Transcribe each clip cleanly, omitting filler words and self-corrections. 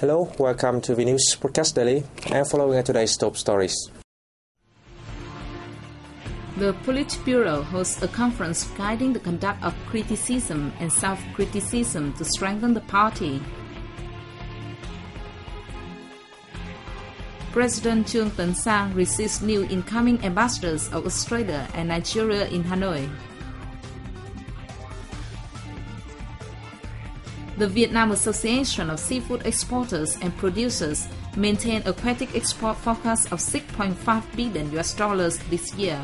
Hello, welcome to the News Podcast Daily, and following today's top stories. The Politburo hosts a conference guiding the conduct of criticism and self-criticism to strengthen the party. President Trương Tấn Sang receives new incoming ambassadors of Australia and Nigeria in Hanoi. The Vietnam Association of Seafood Exporters and Producers maintained aquatic export forecast of $6.5 billion this year.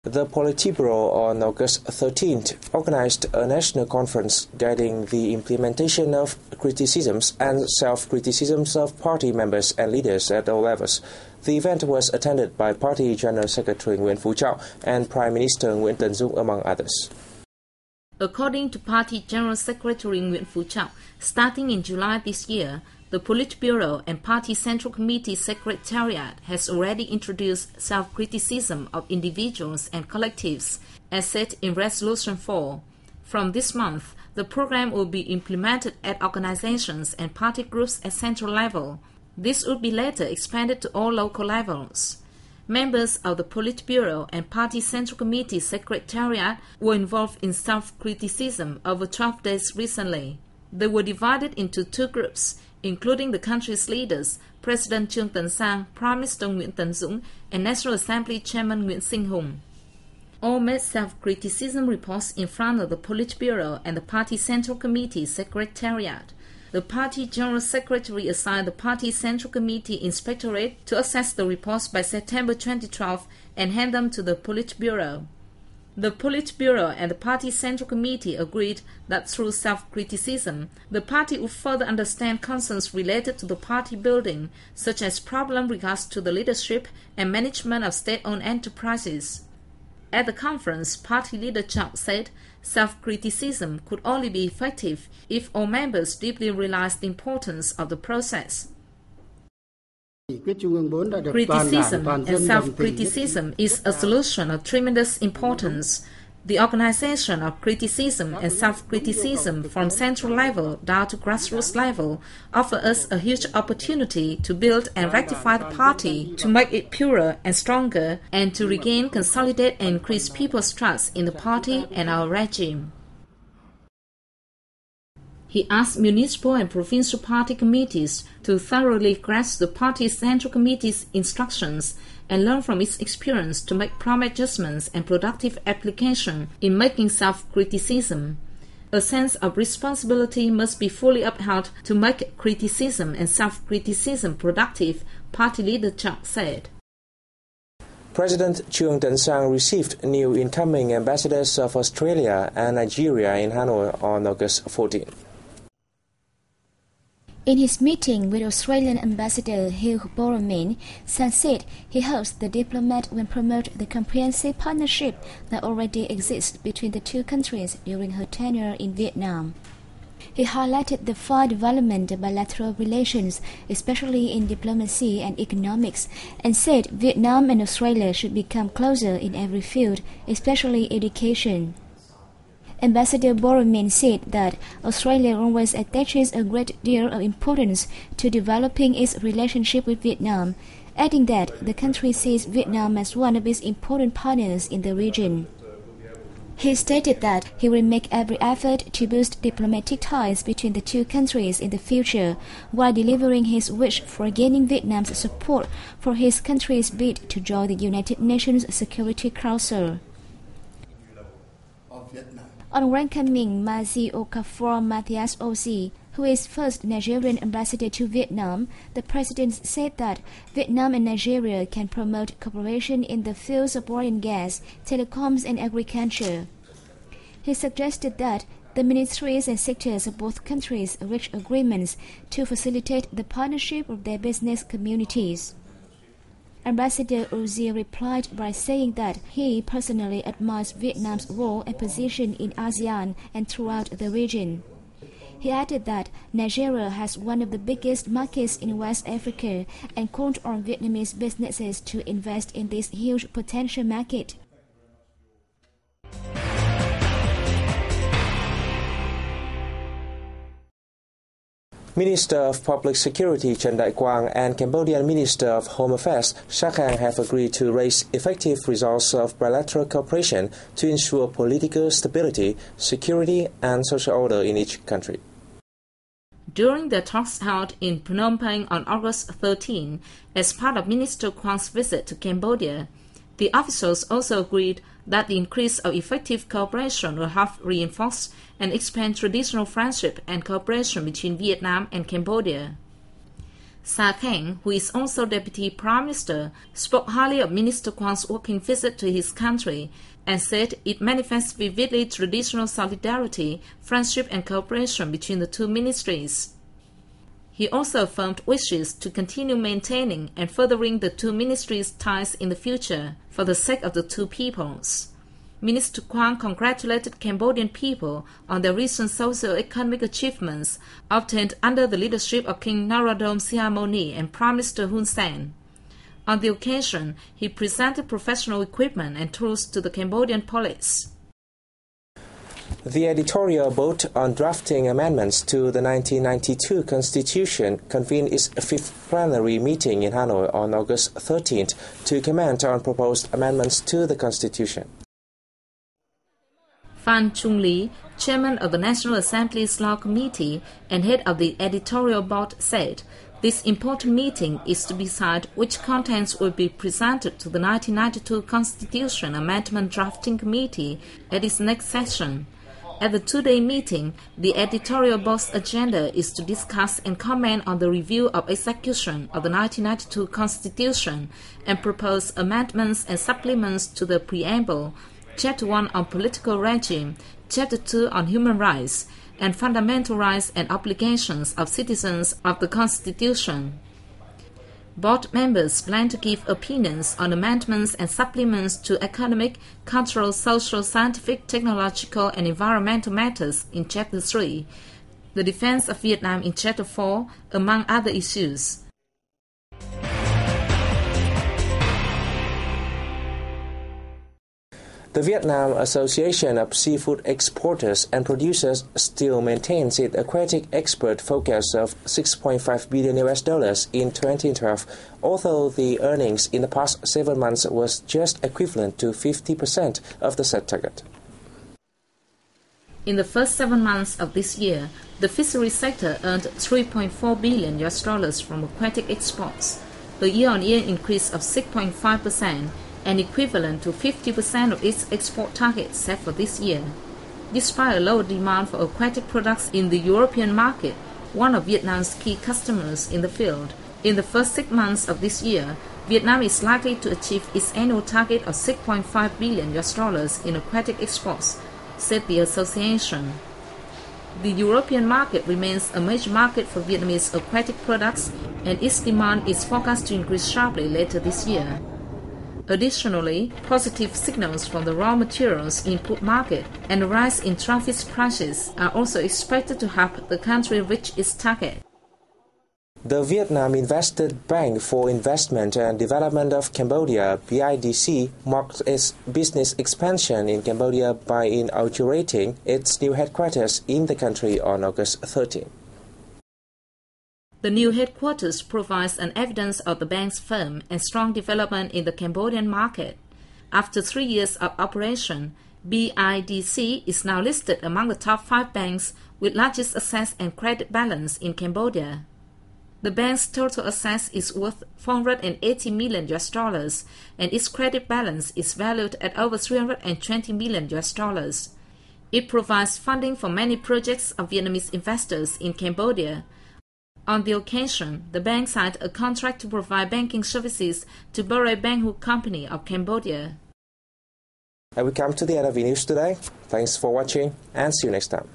The Politburo on August 13th organized a national conference guiding the implementation of criticisms and self-criticisms of party members and leaders at all levels. The event was attended by Party General Secretary Nguyễn Phú Trọng and Prime Minister Nguyễn Tấn Dũng, among others. According to Party General Secretary Nguyễn Phú Trọng, starting in July this year, the Politburo and Party Central Committee Secretariat has already introduced self-criticism of individuals and collectives, as set in Resolution 4. From this month, the program will be implemented at organizations and party groups at central level. This will be later expanded to all local levels. Members of the Politburo and Party Central Committee Secretariat were involved in self-criticism over 12 days recently. They were divided into two groups, including the country's leaders, President Trương Tấn Sang, Prime Minister Nguyễn Tấn Dũng, and National Assembly Chairman Nguyễn Sinh Hùng. All made self-criticism reports in front of the Politburo and the Party Central Committee Secretariat. The Party General Secretary assigned the Party Central Committee Inspectorate to assess the reports by September 2012 and hand them to the Politburo. The Politburo and the Party Central Committee agreed that through self-criticism, the party would further understand concerns related to the party building, such as problems regards to the leadership and management of state-owned enterprises. At the conference, party leader Trọng said self-criticism could only be effective if all members deeply realized the importance of the process. Criticism and self-criticism is a solution of tremendous importance. The organization of criticism and self-criticism from central level down to grassroots level offer us a huge opportunity to build and rectify the party, to make it purer and stronger, and to regain, consolidate and increase people's trust in the party and our regime. He asked municipal and provincial party committees to thoroughly grasp the party's central committee's instructions and learn from its experience to make prompt adjustments and productive application in making self-criticism. A sense of responsibility must be fully upheld to make criticism and self-criticism productive, party leader Trọng said. President Trương Tấn Sang received new incoming ambassadors of Australia and Nigeria in Hanoi on August 14. In his meeting with Australian Ambassador Hugh Borromin, Sang said he hopes the diplomat will promote the comprehensive partnership that already exists between the two countries during her tenure in Vietnam. He highlighted the fine development of bilateral relations, especially in diplomacy and economics, and said Vietnam and Australia should become closer in every field, especially education. Ambassador Borromin said that Australia always attaches a great deal of importance to developing its relationship with Vietnam, adding that the country sees Vietnam as one of its important partners in the region. He stated that he will make every effort to boost diplomatic ties between the two countries in the future, while delivering his wish for gaining Vietnam's support for his country's bid to join the United Nations Security Council. On welcoming Mazi Okafor Matthias Ozi, who is first Nigerian ambassador to Vietnam, the president said that Vietnam and Nigeria can promote cooperation in the fields of oil and gas, telecoms and agriculture. He suggested that the ministries and sectors of both countries reach agreements to facilitate the partnership of their business communities. Ambassador Ozi replied by saying that he personally admires Vietnam's role and position in ASEAN and throughout the region. He added that Nigeria has one of the biggest markets in West Africa and called on Vietnamese businesses to invest in this huge potential market. Minister of Public Security Trần Đại Quang and Cambodian Minister of Home Affairs Sa Khang have agreed to raise effective results of bilateral cooperation to ensure political stability, security and social order in each country. During the talks held in Phnom Penh on August 13, as part of Minister Quang's visit to Cambodia, the officials also agreed that the increase of effective cooperation will help reinforce and expand traditional friendship and cooperation between Vietnam and Cambodia. Sa Khang, who is also Deputy Prime Minister, spoke highly of Minister Quang's working visit to his country and said it manifests vividly traditional solidarity, friendship and cooperation between the two ministries. He also affirmed wishes to continue maintaining and furthering the two ministries' ties in the future for the sake of the two peoples. Minister Quang congratulated Cambodian people on their recent socio-economic achievements obtained under the leadership of King Norodom Sihamoni and Prime Minister Hun Sen. On the occasion, he presented professional equipment and tools to the Cambodian police. The editorial board on drafting amendments to the 1992 Constitution convened its fifth plenary meeting in Hanoi on August 13th to comment on proposed amendments to the Constitution. Phan Chung Lee, chairman of the National Assembly's Law Committee and head of the editorial board, said this important meeting is to decide which contents will be presented to the 1992 Constitution Amendment Drafting Committee at its next session. At the two-day meeting, the editorial board's agenda is to discuss and comment on the review of execution of the 1992 Constitution and propose amendments and supplements to the preamble, Chapter 1 on political regime, Chapter 2 on human rights, and fundamental rights and obligations of citizens of the Constitution. Board members plan to give opinions on amendments and supplements to economic, cultural, social, scientific, technological, and environmental matters in Chapter 3, the defense of Vietnam in Chapter 4, among other issues. The Vietnam Association of Seafood Exporters and Producers still maintains its aquatic export forecast of $6.5 billion in 2012, although the earnings in the past 7 months was just equivalent to 50% of the set target. In the first 7 months of this year, the fishery sector earned $3.4 billion from aquatic exports, a year-on-year increase of 6.5%, and equivalent to 50% of its export target set for this year. Despite a lower demand for aquatic products in the European market, one of Vietnam's key customers in the field, in the first 6 months of this year, Vietnam is likely to achieve its annual target of $6.5 billion in aquatic exports, said the association. The European market remains a major market for Vietnamese aquatic products, and its demand is forecast to increase sharply later this year. Additionally, positive signals from the raw materials input market and a rise in trophies prices are also expected to help the country reach its target. The Vietnam Invested Bank for Investment and Development of Cambodia, BIDC, marked its business expansion in Cambodia by inaugurating its new headquarters in the country on August 13. The new headquarters provides an evidence of the bank's firm and strong development in the Cambodian market. After 3 years of operation, BIDC is now listed among the top 5 banks with largest assets and credit balance in Cambodia. The bank's total assets is worth $480 million, and its credit balance is valued at over $320 million. It provides funding for many projects of Vietnamese investors in Cambodia. On the occasion, the bank signed a contract to provide banking services to Bure Bang Huk Company of Cambodia. And we come to the end of the news today. Thanks for watching and see you next time.